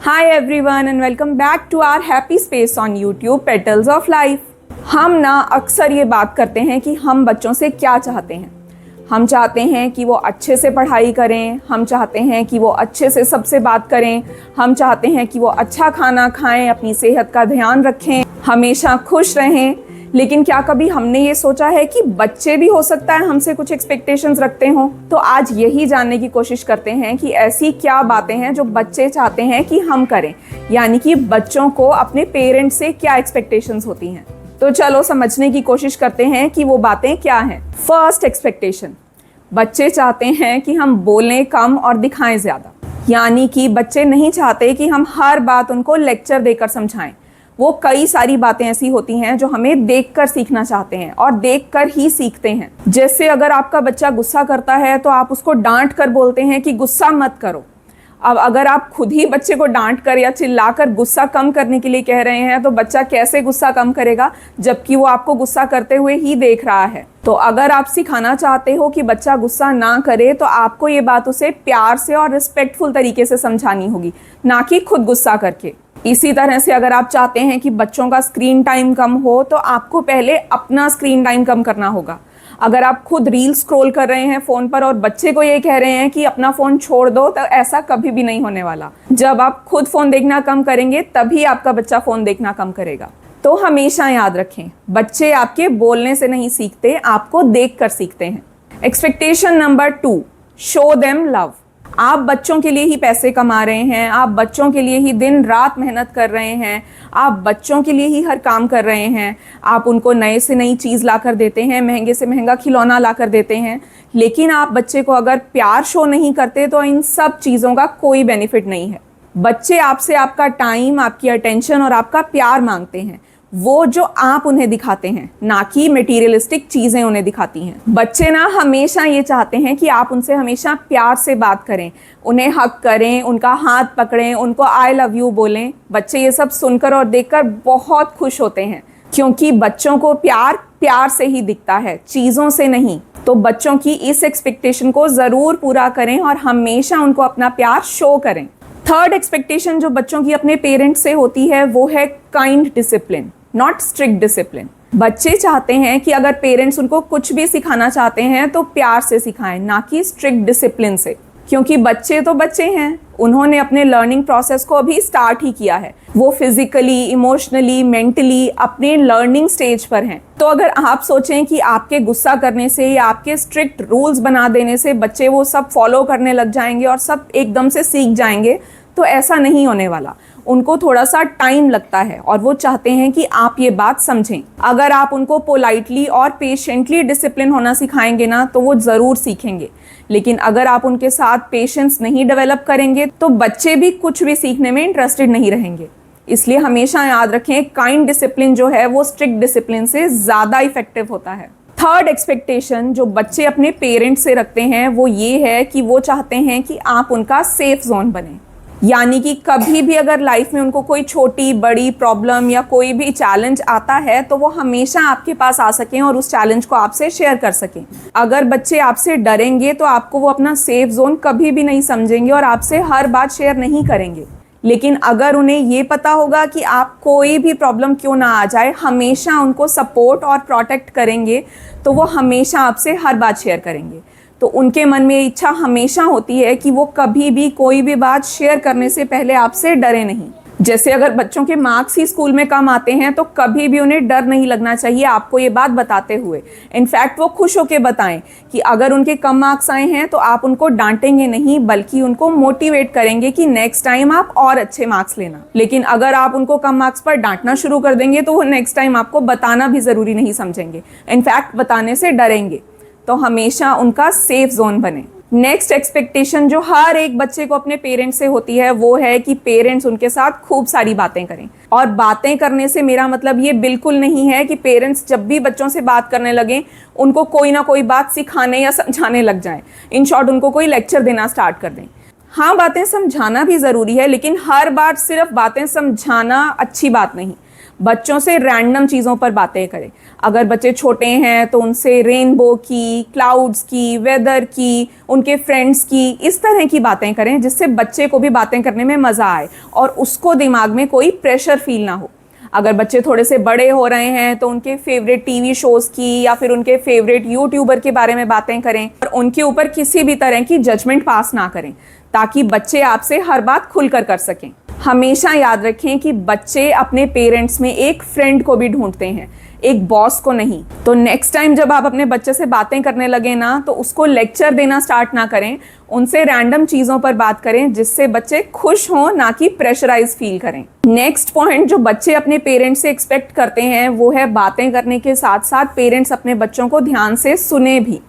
Hi everyone and welcome back to our happy space on YouTube Petals of Life। हम ना अक्सर ये बात करते हैं कि हम बच्चों से क्या चाहते हैं। हम चाहते हैं कि वो अच्छे से पढ़ाई करें, हम चाहते हैं कि वो अच्छे से सबसे बात करें, हम चाहते हैं कि वो अच्छा खाना खाएं, अपनी सेहत का ध्यान रखें, हमेशा खुश रहें। लेकिन क्या कभी हमने ये सोचा है कि बच्चे भी हो सकता है हमसे कुछ एक्सपेक्टेशंस रखते हों? तो आज यही जानने की कोशिश करते हैं कि ऐसी क्या बातें हैं जो बच्चे चाहते हैं कि हम करें, यानी कि बच्चों को अपने पेरेंट्स से क्या एक्सपेक्टेशंस होती हैं। तो चलो समझने की कोशिश करते हैं कि वो बातें क्या हैं। फर्स्ट एक्सपेक्टेशन, बच्चे चाहते हैं कि हम बोलें कम और दिखाएं ज़्यादा। यानी कि बच्चे नहीं चाहते कि हम हर बात उनको लेक्चर देकर समझाएं। वो कई सारी बातें ऐसी होती हैं जो हमें देखकर सीखना चाहते हैं और देखकर ही सीखते हैं। जैसे अगर आपका बच्चा गुस्सा करता है तो आप उसको डांट कर बोलते हैं कि गुस्सा मत करो। अब अगर आप खुद ही बच्चे को डांट कर या चिल्लाकर गुस्सा कम करने के लिए कह रहे हैं तो बच्चा कैसे गुस्सा कम करेगा, जबकि वो आपको गुस्सा करते हुए ही देख रहा है। तो अगर आप सिखाना चाहते हो कि बच्चा गुस्सा ना करे तो आपको ये बात उसे प्यार से और रिस्पेक्टफुल तरीके से समझानी होगी, ना कि खुद गुस्सा करके। इसी तरह से अगर आप चाहते हैं कि बच्चों का स्क्रीन टाइम कम हो तो आपको पहले अपना स्क्रीन टाइम कम करना होगा। अगर आप खुद रील स्क्रॉल कर रहे हैं फ़ोन पर और बच्चे को ये कह रहे हैं कि अपना फ़ोन छोड़ दो, तो ऐसा कभी भी नहीं होने वाला। जब आप खुद फ़ोन देखना कम करेंगे तभी आपका बच्चा फ़ोन देखना कम करेगा। तो हमेशा याद रखें, बच्चे आपके बोलने से नहीं सीखते, आपको देख कर सीखते हैं। Expectation number 2, show them love. आप बच्चों के लिए ही पैसे कमा रहे हैं, आप बच्चों के लिए ही दिन रात मेहनत कर रहे हैं, आप बच्चों के लिए ही हर काम कर रहे हैं। आप उनको नए से नई चीज़ ला कर देते हैं, महंगे से महंगा खिलौना ला कर देते हैं, लेकिन आप बच्चे को अगर प्यार शो नहीं करते तो इन सब चीज़ों का कोई बेनिफिट नहीं है। बच्चे आपसे आपका टाइम, आपकी अटेंशन और आपका प्यार मांगते हैं, वो जो आप उन्हें दिखाते हैं, ना कि मटेरियलिस्टिक चीज़ें उन्हें दिखाती हैं। बच्चे ना हमेशा ये चाहते हैं कि आप उनसे हमेशा प्यार से बात करें, उन्हें हक करें, उनका हाथ पकड़ें, उनको आई लव यू बोलें। बच्चे ये सब सुनकर और देखकर बहुत खुश होते हैं, क्योंकि बच्चों को प्यार प्यार से ही दिखता है, चीज़ों से नहीं। तो बच्चों की इस एक्सपेक्टेशन को ज़रूर पूरा करें और हमेशा उनको अपना प्यार शो करें। थर्ड एक्सपेक्टेशन जो बच्चों की अपने पेरेंट्स से होती है वो है kind discipline, not strict discipline. बच्चे चाहते हैं कि अगर पेरेंट्स उनको कुछ भी सिखाना चाहते हैं तो प्यार से सिखाएं, ना कि स्ट्रिक्ट डिसिप्लिन से। क्योंकि बच्चे तो बच्चे हैं, उन्होंने अपने लर्निंग प्रोसेस को अभी स्टार्ट ही किया है। वो फिजिकली, इमोशनली, मेंटली अपने लर्निंग स्टेज पर हैं। तो अगर आप सोचें कि आपके गुस्सा करने से या आपके स्ट्रिक्ट रूल्स बना देने से बच्चे वो सब फॉलो करने लग जाएंगे और सब एकदम से सीख जाएंगे, तो ऐसा नहीं होने वाला। उनको थोड़ा सा टाइम लगता है और वो चाहते हैं कि आप ये बात समझें। अगर आप उनको पोलाइटली और पेशेंटली डिसिप्लिन होना सिखाएंगे ना तो वो ज़रूर सीखेंगे। लेकिन अगर आप उनके साथ पेशेंस नहीं डेवलप करेंगे तो बच्चे भी कुछ भी सीखने में इंटरेस्टेड नहीं रहेंगे। इसलिए हमेशा याद रखें, काइंड डिसिप्लिन जो है वो स्ट्रिक्ट डिसिप्लिन से ज़्यादा इफेक्टिव होता है। थर्ड एक्सपेक्टेशन जो बच्चे अपने पेरेंट्स से रखते हैं वो ये है कि वो चाहते हैं कि आप उनका सेफ जोन बने। यानी कि कभी भी अगर लाइफ में उनको कोई छोटी बड़ी प्रॉब्लम या कोई भी चैलेंज आता है तो वो हमेशा आपके पास आ सकें और उस चैलेंज को आपसे शेयर कर सकें। अगर बच्चे आपसे डरेंगे तो आपको वो अपना सेफ जोन कभी भी नहीं समझेंगे और आपसे हर बात शेयर नहीं करेंगे। लेकिन अगर उन्हें ये पता होगा कि आप कोई भी प्रॉब्लम क्यों ना आ जाए हमेशा उनको सपोर्ट और प्रोटेक्ट करेंगे, तो वो हमेशा आपसे हर बात शेयर करेंगे। तो उनके मन में इच्छा हमेशा होती है कि वो कभी भी कोई भी बात शेयर करने से पहले आपसे डरे नहीं। जैसे अगर बच्चों के मार्क्स ही स्कूल में कम आते हैं तो कभी भी उन्हें डर नहीं लगना चाहिए आपको ये बात बताते हुए। इनफैक्ट वो खुश होकर बताएं कि अगर उनके कम मार्क्स आए हैं तो आप उनको डांटेंगे नहीं, बल्कि उनको मोटिवेट करेंगे कि नेक्स्ट टाइम आप और अच्छे मार्क्स लेना। लेकिन अगर आप उनको कम मार्क्स पर डांटना शुरू कर देंगे तो वो नेक्स्ट टाइम आपको बताना भी ज़रूरी नहीं समझेंगे, इनफैक्ट बताने से डरेंगे। तो हमेशा उनका सेफ जोन बने। नेक्स्ट एक्सपेक्टेशन जो हर एक बच्चे को अपने पेरेंट्स से होती है वो है कि पेरेंट्स उनके साथ खूब सारी बातें करें। और बातें करने से मेरा मतलब ये बिल्कुल नहीं है कि पेरेंट्स जब भी बच्चों से बात करने लगें उनको कोई ना कोई बात सिखाने या समझाने लग जाएं। इन शॉर्ट उनको कोई लेक्चर देना स्टार्ट कर दें। हाँ, बातें समझाना भी ज़रूरी है, लेकिन हर बार सिर्फ बातें समझाना अच्छी बात नहीं। बच्चों से रैंडम चीज़ों पर बातें करें। अगर बच्चे छोटे हैं तो उनसे रेनबो की, क्लाउड्स की, वेदर की, उनके फ्रेंड्स की, इस तरह की बातें करें जिससे बच्चे को भी बातें करने में मज़ा आए और उसको दिमाग में कोई प्रेशर फील ना हो। अगर बच्चे थोड़े से बड़े हो रहे हैं तो उनके फेवरेट टीवी शोज़ की या फिर उनके फेवरेट यूट्यूबर के बारे में बातें करें और उनके ऊपर किसी भी तरह की जजमेंट पास ना करें, ताकि बच्चे आपसे हर बात खुलकर कर सकें। हमेशा याद रखें कि बच्चे अपने पेरेंट्स में एक फ्रेंड को भी ढूंढते हैं, एक बॉस को नहीं। तो नेक्स्ट टाइम जब आप अपने बच्चे से बातें करने लगे ना, तो उसको लेक्चर देना स्टार्ट ना करें, उनसे रैंडम चीज़ों पर बात करें जिससे बच्चे खुश हों, ना कि प्रेशराइज फील करें। नेक्स्ट पॉइंट जो बच्चे अपने पेरेंट्स से एक्सपेक्ट करते हैं वो है बातें करने के साथ साथ पेरेंट्स अपने बच्चों को ध्यान से सुने भी।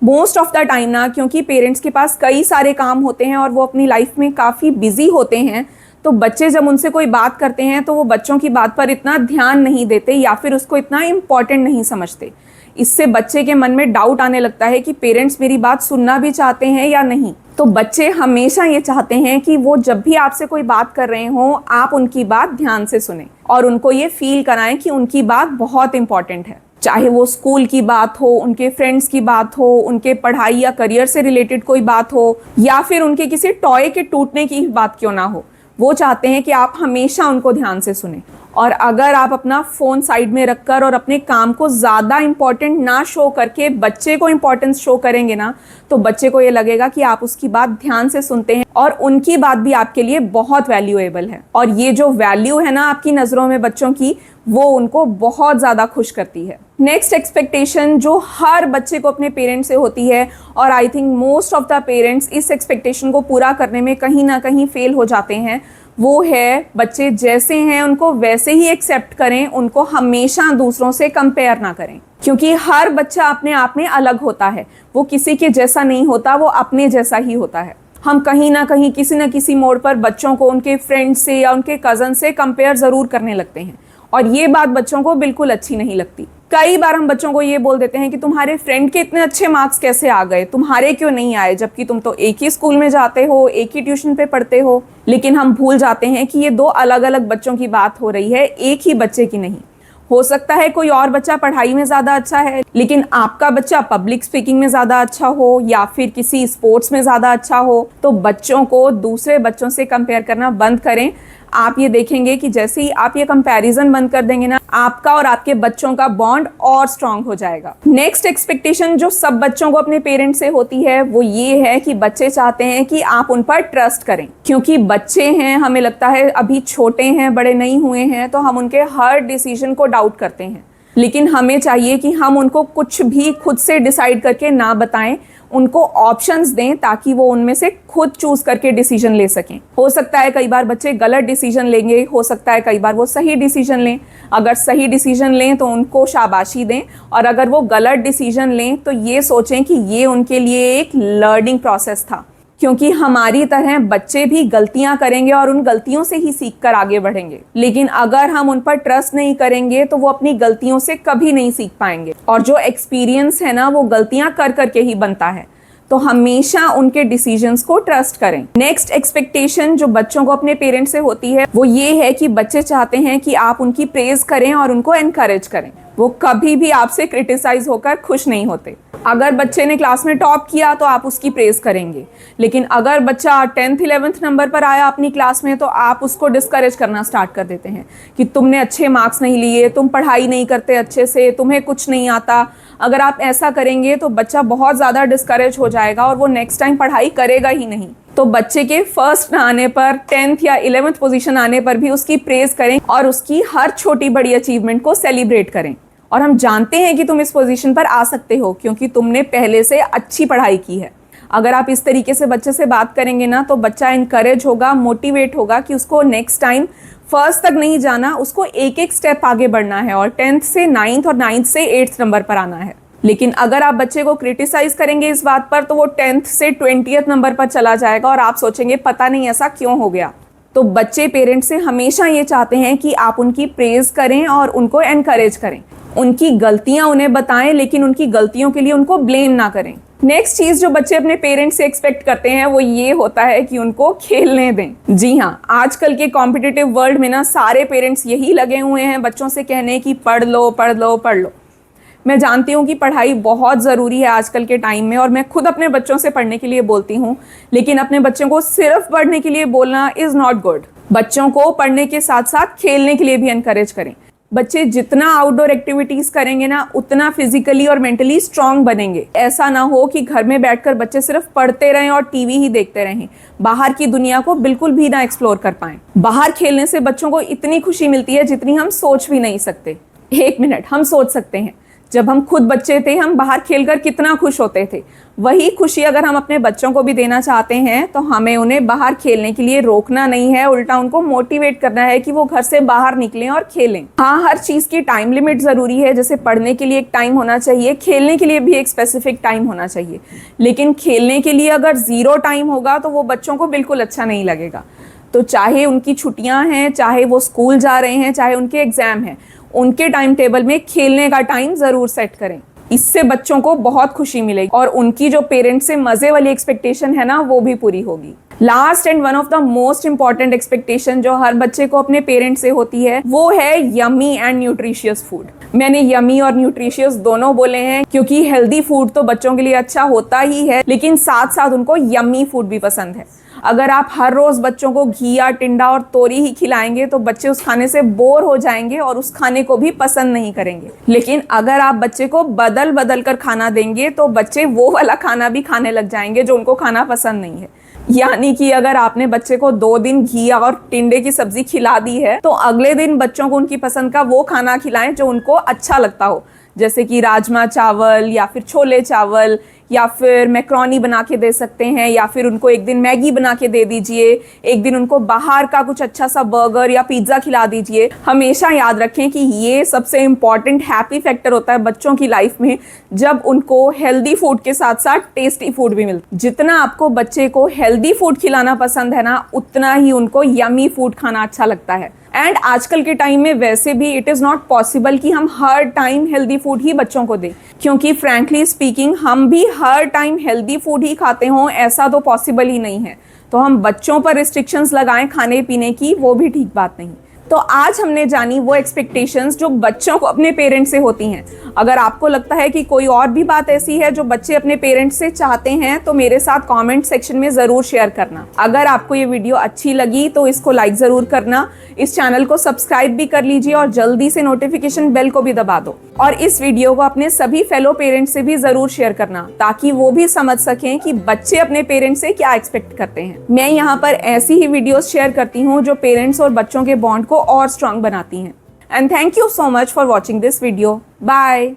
मोस्ट ऑफ द टाइम ना, क्योंकि पेरेंट्स के पास कई सारे काम होते हैं और वो अपनी लाइफ में काफ़ी बिजी होते हैं, तो बच्चे जब उनसे कोई बात करते हैं तो वो बच्चों की बात पर इतना ध्यान नहीं देते या फिर उसको इतना इम्पॉर्टेंट नहीं समझते। इससे बच्चे के मन में डाउट आने लगता है कि पेरेंट्स मेरी बात सुनना भी चाहते हैं या नहीं। तो बच्चे हमेशा ये चाहते हैं कि वो जब भी आपसे कोई बात कर रहे हों, आप उनकी बात ध्यान से सुने और उनको ये फील कराएं कि उनकी बात बहुत इंपॉर्टेंट है। चाहे वो स्कूल की बात हो, उनके फ्रेंड्स की बात हो, उनके पढ़ाई या करियर से रिलेटेड कोई बात हो, या फिर उनके किसी टॉय के टूटने की बात क्यों ना हो, वो चाहते हैं कि आप हमेशा उनको ध्यान से सुने। और अगर आप अपना फ़ोन साइड में रखकर और अपने काम को ज़्यादा इम्पॉर्टेंट ना शो करके बच्चे को इम्पॉर्टेंस शो करेंगे ना, तो बच्चे को ये लगेगा कि आप उसकी बात ध्यान से सुनते हैं और उनकी बात भी आपके लिए बहुत वैल्यूएबल है। और ये जो वैल्यू है ना आपकी नज़रों में बच्चों की, वो उनको बहुत ज़्यादा खुश करती है। नेक्स्ट एक्सपेक्टेशन जो हर बच्चे को अपने पेरेंट्स से होती है, और I think most of the parents इस एक्सपेक्टेशन को पूरा करने में कहीं ना कहीं फेल हो जाते हैं, वो है बच्चे जैसे हैं उनको वैसे ही एक्सेप्ट करें, उनको हमेशा दूसरों से कंपेयर ना करें। क्योंकि हर बच्चा अपने आप में अलग होता है, वो किसी के जैसा नहीं होता, वो अपने जैसा ही होता है। हम कहीं ना कहीं किसी न किसी मोड़ पर बच्चों को उनके फ्रेंड्स से या उनके कज़न से कंपेयर ज़रूर करने लगते हैं, और ये बात बच्चों को बिल्कुल अच्छी नहीं लगती। कई बार हम बच्चों को ये बोल देते हैं कि तुम्हारे फ्रेंड के इतने अच्छे मार्क्स कैसे आ गए, तुम्हारे क्यों नहीं आए, जबकि तुम तो एक ही स्कूल में जाते हो, एक ही ट्यूशन पे पढ़ते हो। लेकिन हम भूल जाते हैं कि ये दो अलग अलग बच्चों की बात हो रही है, एक ही बच्चे की नहीं। हो सकता है कोई और बच्चा पढ़ाई में ज़्यादा अच्छा है, लेकिन आपका बच्चा पब्लिक स्पीकिंग में ज़्यादा अच्छा हो या फिर किसी स्पोर्ट्स में ज़्यादा अच्छा हो। तो बच्चों को दूसरे बच्चों से कंपेयर करना बंद करें। आप ये देखेंगे कि जैसे ही आप ये कंपैरिजन बंद कर देंगे ना, आपका और आपके बच्चों का बॉन्ड और स्ट्रांग हो जाएगा। नेक्स्ट एक्सपेक्टेशन जो सब बच्चों को अपने पेरेंट्स से होती है वो ये है कि बच्चे चाहते हैं कि आप उन पर ट्रस्ट करें। क्योंकि बच्चे हैं, हमें लगता है अभी छोटे हैं, बड़े नहीं हुए हैं, तो हम उनके हर डिसीजन को डाउट करते हैं। लेकिन हमें चाहिए कि हम उनको कुछ भी खुद से डिसाइड करके ना बताएं, उनको ऑप्शंस दें ताकि वो उनमें से खुद चूज करके डिसीजन ले सकें। हो सकता है कई बार बच्चे गलत डिसीजन लेंगे, हो सकता है कई बार वो सही डिसीजन लें। अगर सही डिसीजन लें तो उनको शाबाशी दें, और अगर वो गलत डिसीजन लें तो ये सोचें कि ये उनके लिए एक लर्निंग प्रोसेस था। क्योंकि हमारी तरह बच्चे भी गलतियां करेंगे और उन गलतियों से ही सीखकर आगे बढ़ेंगे। लेकिन अगर हम उन पर ट्रस्ट नहीं करेंगे तो वो अपनी गलतियों से कभी नहीं सीख पाएंगे, और जो एक्सपीरियंस है ना वो गलतियां कर करके ही बनता है। तो हमेशा उनके डिसीजंस को ट्रस्ट करें। नेक्स्ट एक्सपेक्टेशन जो बच्चों को अपने पेरेंट्स से होती है वो ये है कि बच्चे चाहते हैं कि आप उनकी प्रेज करें और उनको एनकरेज करें। वो कभी भी आपसे क्रिटिसाइज होकर खुश नहीं होते। अगर बच्चे ने क्लास में टॉप किया तो आप उसकी प्रेज करेंगे, लेकिन अगर बच्चा 10th 11th नंबर पर आया अपनी क्लास में तो आप उसको डिस्करेज करना स्टार्ट कर देते हैं कि तुमने अच्छे मार्क्स नहीं लिए, तुम पढ़ाई नहीं करते अच्छे से, तुम्हें कुछ नहीं आता। अगर आप ऐसा करेंगे तो बच्चा बहुत ज़्यादा डिस्करेज हो जाएगा और वो नेक्स्ट टाइम पढ़ाई करेगा ही नहीं। तो बच्चे के फर्स्ट ना आने पर, 10th या 11th पोजीशन आने पर भी उसकी प्रेज करें और उसकी हर छोटी बड़ी अचीवमेंट को सेलिब्रेट करें। और हम जानते हैं कि तुम इस पोजीशन पर आ सकते हो क्योंकि तुमने पहले से अच्छी पढ़ाई की है। अगर आप इस तरीके से बच्चे से बात करेंगे ना तो बच्चा इनकरेज होगा, मोटिवेट होगा कि उसको नेक्स्ट टाइम फर्स्ट तक नहीं जाना, उसको एक एक स्टेप आगे बढ़ना है और 10th से 9th और 9th से 8th नंबर पर आना है। लेकिन अगर आप बच्चे को क्रिटिसाइज करेंगे इस बात पर तो वो 10th से 20th नंबर पर चला जाएगा और आप सोचेंगे पता नहीं ऐसा क्यों हो गया। तो बच्चे पेरेंट्स से हमेशा ये चाहते हैं कि आप उनकी प्रेज करें और उनको एनकरेज करें। उनकी गलतियां उन्हें बताएं, लेकिन उनकी गलतियों के लिए उनको ब्लेम ना करें। नेक्स्ट चीज जो बच्चे अपने पेरेंट्स से एक्सपेक्ट करते हैं वो ये होता है कि उनको खेलने दें। जी हाँ, आजकल के कॉम्पिटिटिव वर्ल्ड में ना सारे पेरेंट्स यही लगे हुए हैं बच्चों से कहने कि पढ़ लो पढ़ लो पढ़ लो। मैं जानती हूँ कि पढ़ाई बहुत ज़रूरी है आजकल के टाइम में, और मैं खुद अपने बच्चों से पढ़ने के लिए बोलती हूँ, लेकिन अपने बच्चों को सिर्फ पढ़ने के लिए बोलना इज़ नॉट गुड। बच्चों को पढ़ने के साथ साथ खेलने के लिए भी एनकरेज करें। बच्चे जितना आउटडोर एक्टिविटीज़ करेंगे ना उतना फिजिकली और मेंटली स्ट्रांग बनेंगे। ऐसा ना हो कि घर में बैठकर बच्चे सिर्फ पढ़ते रहें और टीवी ही देखते रहें, बाहर की दुनिया को बिल्कुल भी ना एक्सप्लोर कर पाएं। बाहर खेलने से बच्चों को इतनी खुशी मिलती है जितनी हम सोच भी नहीं सकते। एक मिनट, हम सोच सकते हैं जब हम खुद बच्चे थे हम बाहर खेलकर कितना खुश होते थे। वही खुशी अगर हम अपने बच्चों को भी देना चाहते हैं तो हमें उन्हें बाहर खेलने के लिए रोकना नहीं है, उल्टा उनको मोटिवेट करना है कि वो घर से बाहर निकलें और खेलें। हाँ, हर चीज़ की टाइम लिमिट ज़रूरी है। जैसे पढ़ने के लिए एक टाइम होना चाहिए, खेलने के लिए भी एक स्पेसिफिक टाइम होना चाहिए। लेकिन खेलने के लिए अगर ज़ीरो टाइम होगा तो वो बच्चों को बिल्कुल अच्छा नहीं लगेगा। तो चाहे उनकी छुट्टियाँ हैं, चाहे वो स्कूल जा रहे हैं, चाहे उनके एग्ज़ाम हैं, उनके टाइम टेबल में खेलने का टाइम ज़रूर सेट करें। इससे बच्चों को बहुत खुशी मिलेगी और उनकी जो पेरेंट्स से मज़े वाली एक्सपेक्टेशन है ना वो भी पूरी होगी। Last and one of the most important expectation जो हर बच्चे को अपने पेरेंट्स से होती है वो है यमी एंड न्यूट्रिशियस फूड। मैंने यमी और न्यूट्रिशियस दोनों बोले हैं क्योंकि हेल्दी फूड तो बच्चों के लिए अच्छा होता ही है, लेकिन साथ साथ उनको यमी फूड भी पसंद है। अगर आप हर रोज़ बच्चों को घिया, टिंडा और तोरी ही खिलाएंगे तो बच्चे उस खाने से बोर हो जाएंगे और उस खाने को भी पसंद नहीं करेंगे। लेकिन अगर आप बच्चे को बदल बदल कर खाना देंगे तो बच्चे वो वाला खाना भी खाने लग जाएंगे जो उनको खाना पसंद नहीं है। यानी कि अगर आपने बच्चे को 2 दिन घिया और टिंडे की सब्जी खिला दी है तो अगले दिन बच्चों को उनकी पसंद का वो खाना खिलाएं जो उनको अच्छा लगता हो, जैसे कि राजमा चावल या फिर छोले चावल, या फिर मैक्रोनी बना के दे सकते हैं, या फिर उनको एक दिन मैगी बना के दे दीजिए, एक दिन उनको बाहर का कुछ अच्छा सा बर्गर या पिज्ज़ा खिला दीजिए। हमेशा याद रखें कि ये सबसे इम्पॉर्टेंट हैप्पी फैक्टर होता है बच्चों की लाइफ में, जब उनको हेल्दी फूड के साथ साथ टेस्टी फूड भी मिलता है। जितना आपको बच्चे को हेल्दी फूड खिलाना पसंद है ना उतना ही उनको यमी फूड खाना अच्छा लगता है। एंड आजकल के टाइम में वैसे भी इट इज़ नॉट पॉसिबल कि हम हर टाइम हेल्दी फूड ही बच्चों को दें, क्योंकि फ्रैंकली स्पीकिंग हम भी हर टाइम हेल्दी फूड ही खाते हों ऐसा तो पॉसिबल ही नहीं है। तो हम बच्चों पर रिस्ट्रिक्शंस लगाएं खाने पीने की, वो भी ठीक बात नहीं। तो आज हमने जानी वो एक्सपेक्टेशंस जो बच्चों को अपने पेरेंट्स से होती हैं। अगर आपको लगता है कि कोई और भी बात ऐसी है जो बच्चे अपने पेरेंट्स से चाहते हैं तो मेरे साथ कमेंट सेक्शन में ज़रूर शेयर करना। अगर आपको ये वीडियो अच्छी लगी तो इसको लाइक ज़रूर करना, इस चैनल को सब्सक्राइब भी कर लीजिए और जल्दी से नोटिफिकेशन बेल को भी दबा दो। और इस वीडियो को अपने सभी फेलो पेरेंट्स से भी ज़रूर शेयर करना ताकि वो भी समझ सकें कि बच्चे अपने पेरेंट्स से क्या एक्सपेक्ट करते हैं। मैं यहाँ पर ऐसी ही वीडियोस शेयर करती हूँ जो पेरेंट्स और बच्चों के बॉन्ड को और स्ट्रांग बनाती हैं। And thank you so much for watching this video. Bye.